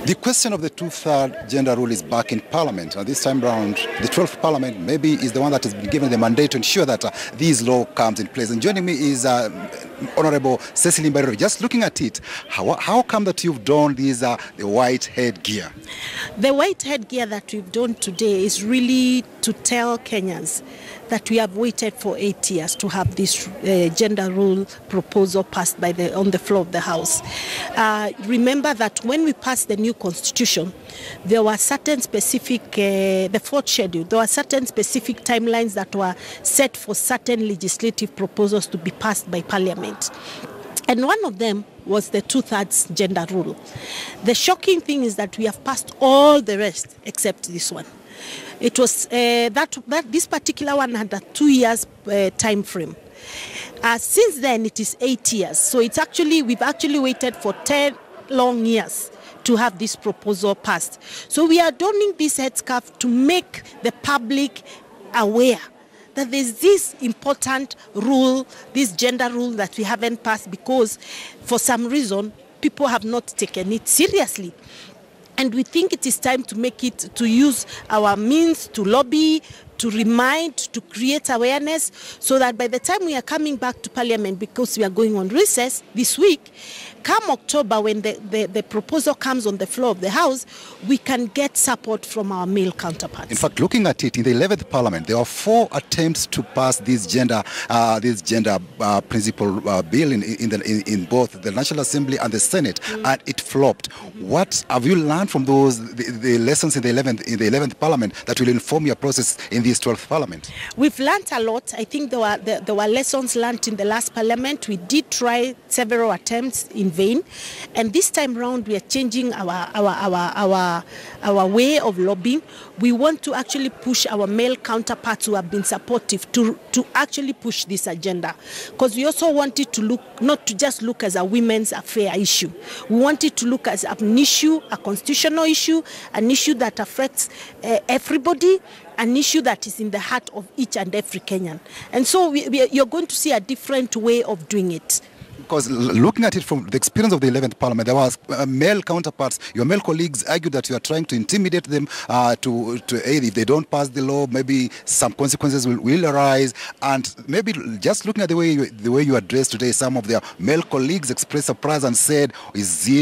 The question of the two-third gender rule is back in Parliament. This time round, the 12th Parliament maybe is the one that has been given the mandate to ensure that this law comes in place. And joining me is Honorable Cecily Mbariro. Just looking at it, how come that you've donned the white headgear? The white headgear that we've done today is really to tell Kenyans that we have waited for 8 years to have this gender rule proposal passed on the floor of the House. Remember that when we passed the new constitution, there were certain specific, the fourth schedule, there were certain specific timelines that were set for certain legislative proposals to be passed by Parliament. And one of them was the two-thirds gender rule. The shocking thing is that we have passed all the rest except this one. It was that this particular one had a 2 years time frame. Since then, it is 8 years. So we've actually waited for 10 long years to have this proposal passed. So we are donning this headscarf to make the public aware that there's this important rule, this gender rule that we haven't passed because for some reason people have not taken it seriously. And we think it is time to make it, to use our means to lobby, to remind, to create awareness, so that by the time we are coming back to Parliament, because we are going on recess this week, come October when the proposal comes on the floor of the House, we can get support from our male counterparts. In fact, looking at it, in the 11th Parliament, there are 4 attempts to pass this gender principle bill in both the National Assembly and the Senate, and it flopped. What have you learned from those the lessons in the 11th Parliament that will inform your process in this 12th Parliament? We've learned a lot. I think there were lessons learned in the last Parliament. We did try several attempts in vain, and this time round we are changing our way of lobbying. We want to actually push our male counterparts who have been supportive to actually push this agenda, because we also want it to look, not to just look as a women's affair issue. We want it to look as an issue, a constitutional issue, an issue that affects everybody, an issue that is in the heart of each and every Kenyan. And so you're going to see a different way of doing it. Because looking at it from the experience of the 11th Parliament, there was male counterparts, your male colleagues argued that you are trying to intimidate them to if they don't pass the law, maybe some consequences will arise. And maybe just looking at the way you addressed today, some of their male colleagues expressed surprise and said,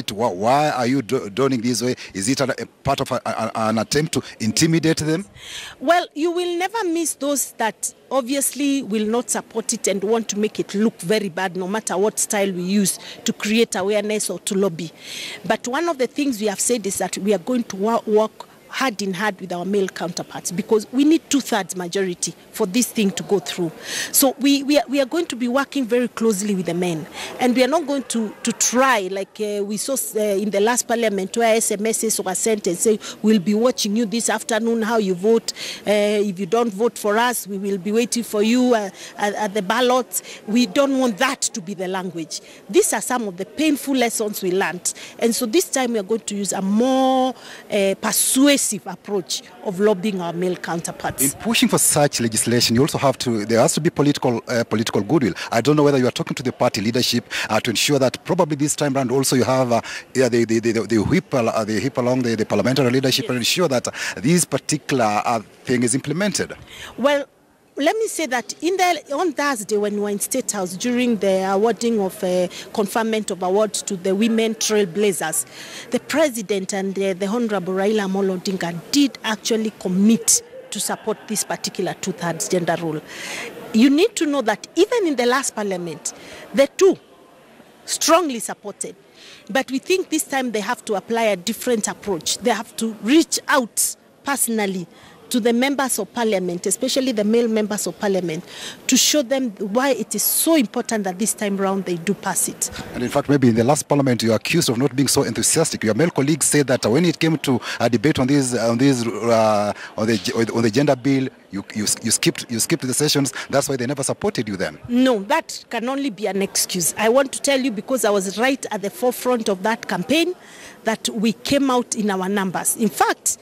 why are you doing this way? Is it a part of an attempt to intimidate them? Well, you will never miss those that obviously will not support it and want to make it look very bad, no matter what style we use to create awareness or to lobby. But one of the things we have said is that we are going to work hand in hand with our male counterparts, because we need 2/3 majority for this thing to go through. So we are going to be working very closely with the men, and we are not going to try like we saw in the last Parliament, where SMSs were sent and say, we'll be watching you this afternoon how you vote. If you don't vote for us, we will be waiting for you at the ballots. We don't want that to be the language. These are some of the painful lessons we learned, and so this time we are going to use a more persuasive approach of lobbying our male counterparts. In pushing for such legislation, you also have to, there has to be political goodwill. I don't know whether you are talking to the party leadership to ensure that probably this time around also you have the whip along the parliamentary leadership, yes, and ensure that this particular thing is implemented. Well, let me say that on Thursday, when we were in State House during the awarding of conferment of awards to the women trailblazers, the President and the Honorable Raila Amolo Odinga did actually commit to support this particular 2/3 gender rule. You need to know that even in the last Parliament, the two strongly supported. But we think this time they have to apply a different approach. They have to reach out personally to the members of Parliament, especially the male members of Parliament, to show them why it is so important that this time round they do pass it. And in fact, maybe in the last Parliament, you are accused of not being so enthusiastic. Your male colleagues said that when it came to a debate on the gender bill, you skipped the sessions. That's why they never supported you then. No, that can only be an excuse. I want to tell you, because I was right at the forefront of that campaign, that we came out in our numbers. In fact,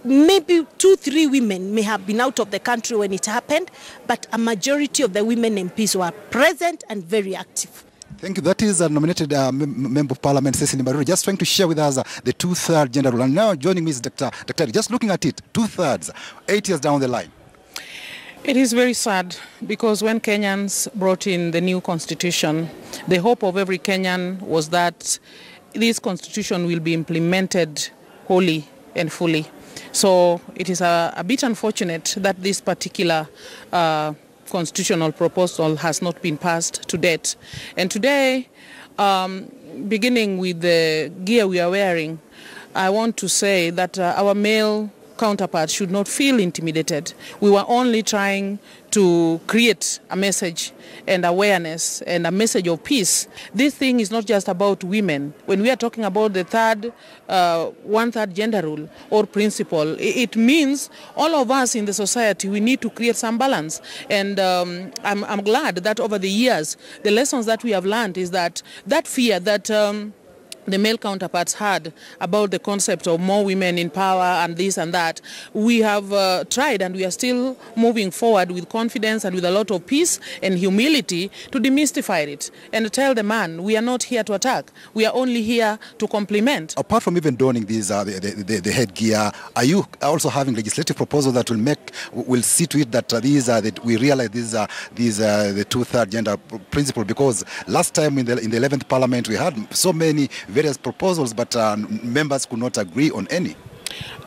maybe 2-3 women may have been out of the country when it happened, but a majority of the women MPs were present and very active. Thank you. That is a nominated Member of Parliament, Cecily Maruru, just trying to share with us the 2/3 gender rule. And now joining me is Dr. Just looking at it, 2/3, 8 years down the line. It is very sad because when Kenyans brought in the new constitution, the hope of every Kenyan was that this constitution will be implemented wholly and fully. So it is a bit unfortunate that this particular constitutional proposal has not been passed to date. And today, beginning with the gear we are wearing, I want to say that our male counterparts should not feel intimidated. We were only trying to create a message and awareness and a message of peace. This thing is not just about women. When we are talking about the one-third gender rule or principle, it means all of us in the society, we need to create some balance. And I'm glad that over the years, the lessons that we have learned is that fear that the male counterparts had about the concept of more women in power and this and that. We have tried, and we are still moving forward with confidence and with a lot of peace and humility to demystify it and to tell the man, we are not here to attack. We are only here to complement. Apart from even donning these the headgear, are you also having legislative proposals that will see to it that that we realize the 2/3 gender principle? Because last time in the 11th Parliament we had so many various proposals, but members could not agree on any.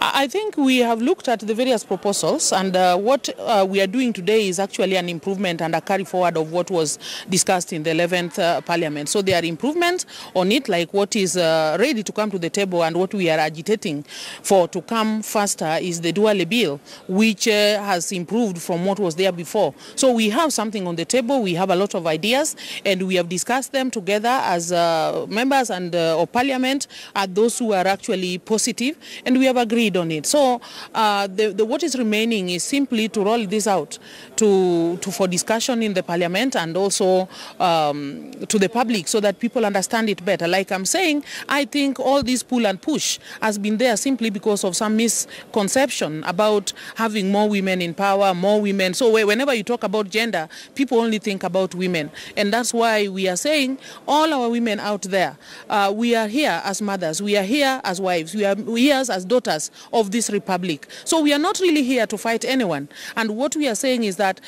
I think we have looked at the various proposals, and what we are doing today is actually an improvement and a carry forward of what was discussed in the 11th Parliament. So there are improvements on it, like what is ready to come to the table, and what we are agitating for to come faster is the Duale bill, which has improved from what was there before. So we have something on the table, we have a lot of ideas, and we have discussed them together as members and of Parliament, those who are actually positive, and we have agreed on it. So what is remaining is simply to roll this out for discussion in the Parliament and also to the public so that people understand it better. Like I'm saying, I think all this pull and push has been there simply because of some misconception about having more women in power, more women. So whenever you talk about gender, people only think about women. And that's why we are saying all our women out there, we are here as mothers, we are here as wives, we are here as daughters of this republic. So we are not really here to fight anyone. And what we are saying is that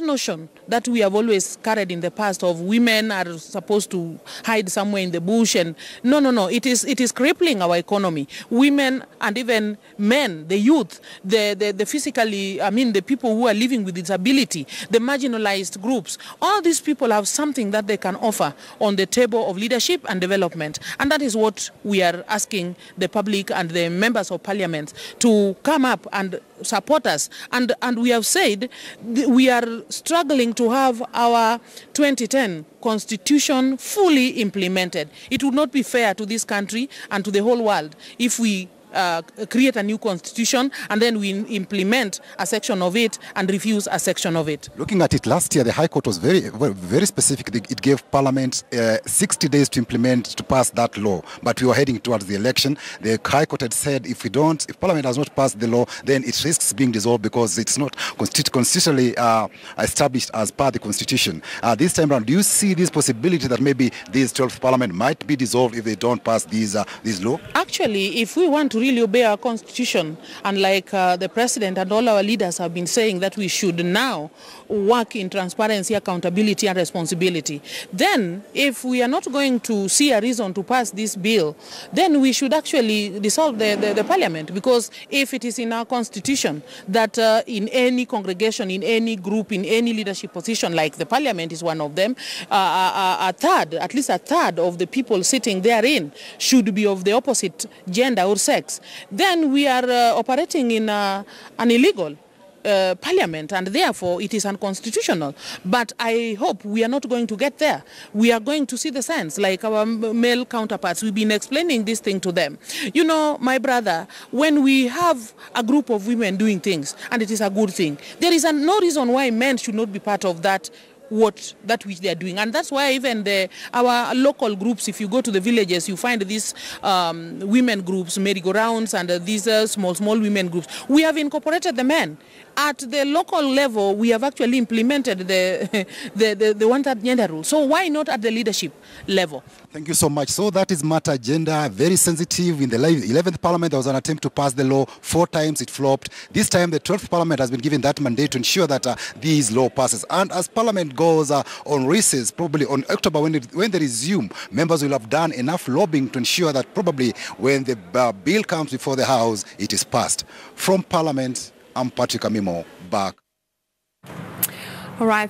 notion that we have always carried in the past of women are supposed to hide somewhere in the bush, and no, it is crippling our economy. Women and even men, the youth, the physically, the people who are living with disability, the marginalized groups, all these people have something that they can offer on the table of leadership and development. And that is what we are asking the public and the members of Parliament to come up and support us. And we have said we are struggling to have our 2010 constitution fully implemented. It would not be fair to this country and to the whole world if we create a new constitution and then we implement a section of it and refuse a section of it. Looking at it last year, the High Court was very specific. It gave Parliament 60 days to pass that law. But we were heading towards the election. The High Court had said if Parliament has not passed the law, then it risks being dissolved because it's not constitutionally established as per the Constitution. This time around, do you see this possibility that maybe this 12th Parliament might be dissolved if they don't pass this law? Actually, if we want to really obey our constitution, and like the president and all our leaders have been saying that we should now work in transparency, accountability and responsibility, then if we are not going to see a reason to pass this bill, then we should actually dissolve the Parliament, because if it is in our constitution that in any congregation, in any group, in any leadership position, like the Parliament is one of them, at least a third of the people sitting therein should be of the opposite gender or sex, then we are operating in an illegal Parliament, and therefore it is unconstitutional. But I hope we are not going to get there. We are going to see the sense, like our male counterparts. We've been explaining this thing to them. You know, my brother, when we have a group of women doing things, and it is a good thing, there is no reason why men should not be part of that which they are doing. And that's why even our local groups, if you go to the villages, you find these women groups, merry-go-rounds, and these small women groups. We have incorporated the men At the local level, we have actually implemented the one-third gender rule. So why not at the leadership level? Thank you so much. So that is matter agenda, very sensitive. In the 11th Parliament, there was an attempt to pass the law 4 times. It flopped. This time, the 12th Parliament has been given that mandate to ensure that this law passes. And as Parliament goes on recess, probably on October, when they resume, members will have done enough lobbying to ensure that probably when the bill comes before the House, it is passed. From Parliament, I'm Patrick Amimo, back. All right.